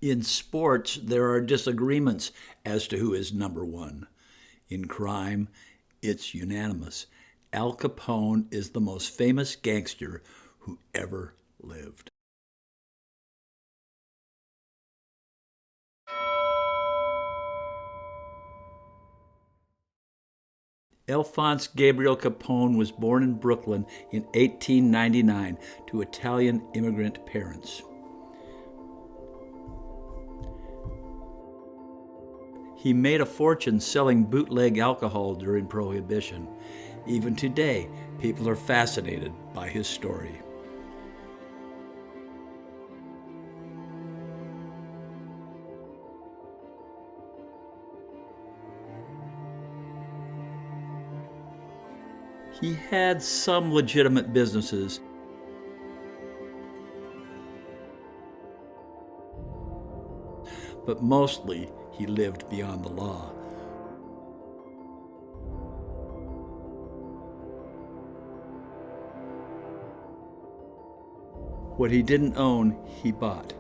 In sports, there are disagreements as to who is number one. In crime, it's unanimous. Al Capone is the most famous gangster who ever lived. Alphonse Gabriel Capone was born in Brooklyn in 1899 to Italian immigrant parents. He made a fortune selling bootleg alcohol during Prohibition. Even today, people are fascinated by his story. He had some legitimate businesses, but mostly he lived beyond the law. What he didn't own, he bought.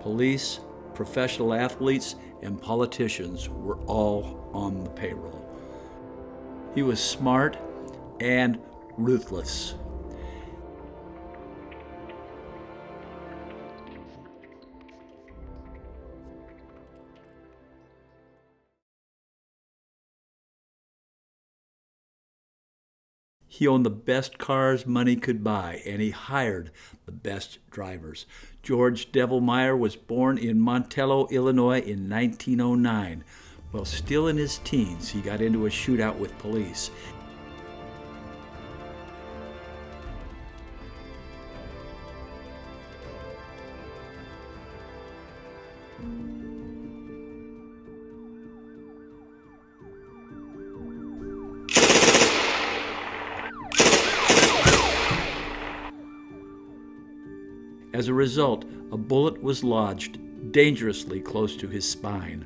Police, professional athletes, and politicians were all on the payroll. He was smart and ruthless. He owned the best cars money could buy, and he hired the best drivers. George Devil Myer was born in Montello, Illinois in 1909. While still in his teens, he got into a shootout with police. As a result, a bullet was lodged dangerously close to his spine.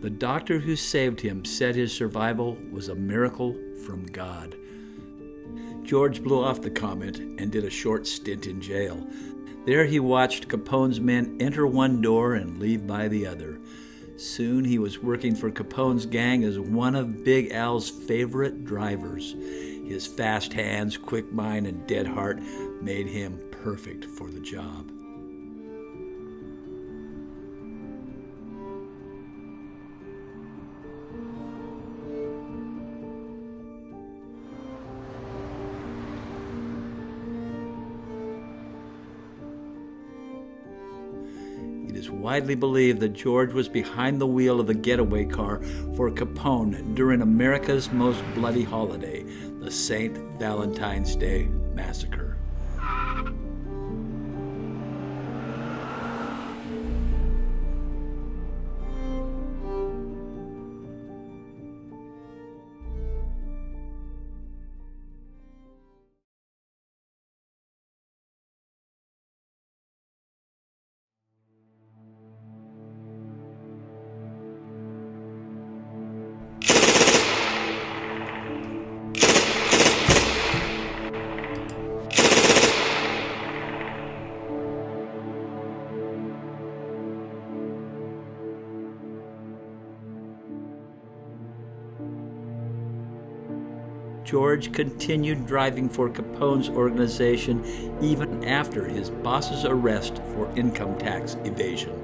The doctor who saved him said his survival was a miracle from God. George blew off the comment and did a short stint in jail. There he watched Capone's men enter one door and leave by the other. Soon he was working for Capone's gang as one of Big Al's favorite drivers. His fast hands, quick mind, and dead heart made him perfect for the job. It is widely believed that George was behind the wheel of the getaway car for Capone during America's most bloody holiday, the St. Valentine's Day Massacre. George continued driving for Capone's organization even after his boss's arrest for income tax evasion.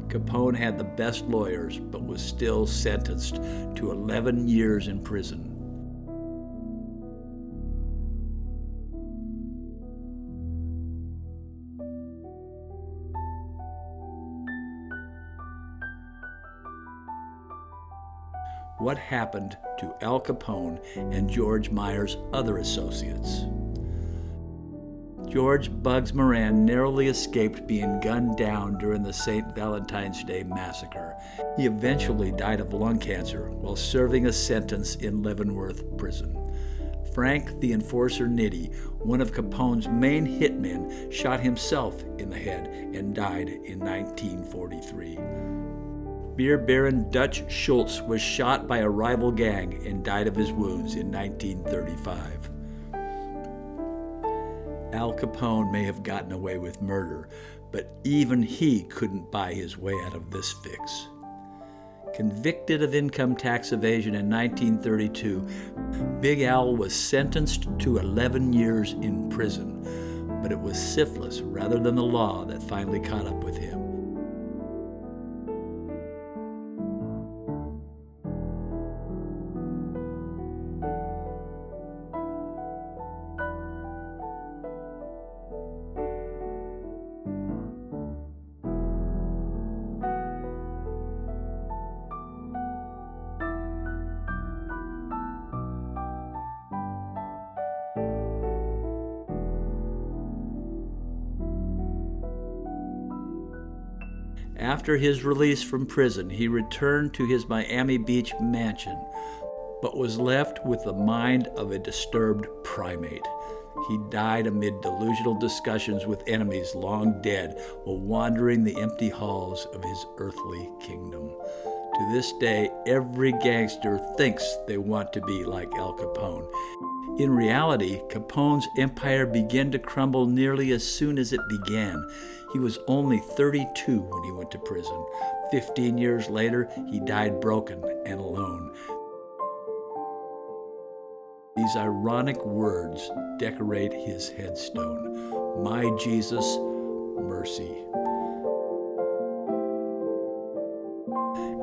Capone had the best lawyers, but was still sentenced to 11 years in prison. What happened to Al Capone and George Myer's other associates? George Bugs Moran narrowly escaped being gunned down during the St. Valentine's Day massacre. He eventually died of lung cancer while serving a sentence in Leavenworth prison. Frank the Enforcer Nitti, one of Capone's main hitmen, shot himself in the head and died in 1943. Beer Baron Dutch Schultz was shot by a rival gang and died of his wounds in 1935. Al Capone may have gotten away with murder, but even he couldn't buy his way out of this fix. Convicted of income tax evasion in 1932, Big Al was sentenced to 11 years in prison, but it was syphilis rather than the law that finally caught up with him. After his release from prison, he returned to his Miami Beach mansion, but was left with the mind of a disturbed primate. He died amid delusional discussions with enemies long dead while wandering the empty halls of his earthly kingdom. To this day, every gangster thinks they want to be like Al Capone. In reality, Capone's empire began to crumble nearly as soon as it began. He was only 32 when he went to prison. 15 years later, he died broken and alone. These ironic words decorate his headstone. My Jesus, mercy.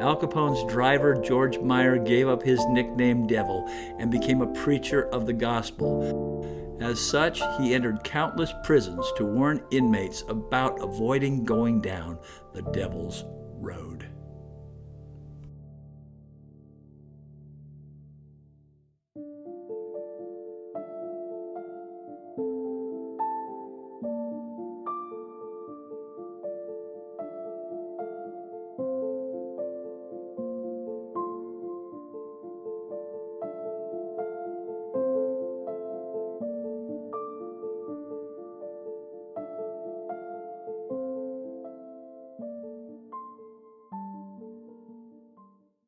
Al Capone's driver, George Myer, gave up his nickname Devil and became a preacher of the gospel. As such, he entered countless prisons to warn inmates about avoiding going down the devil's road.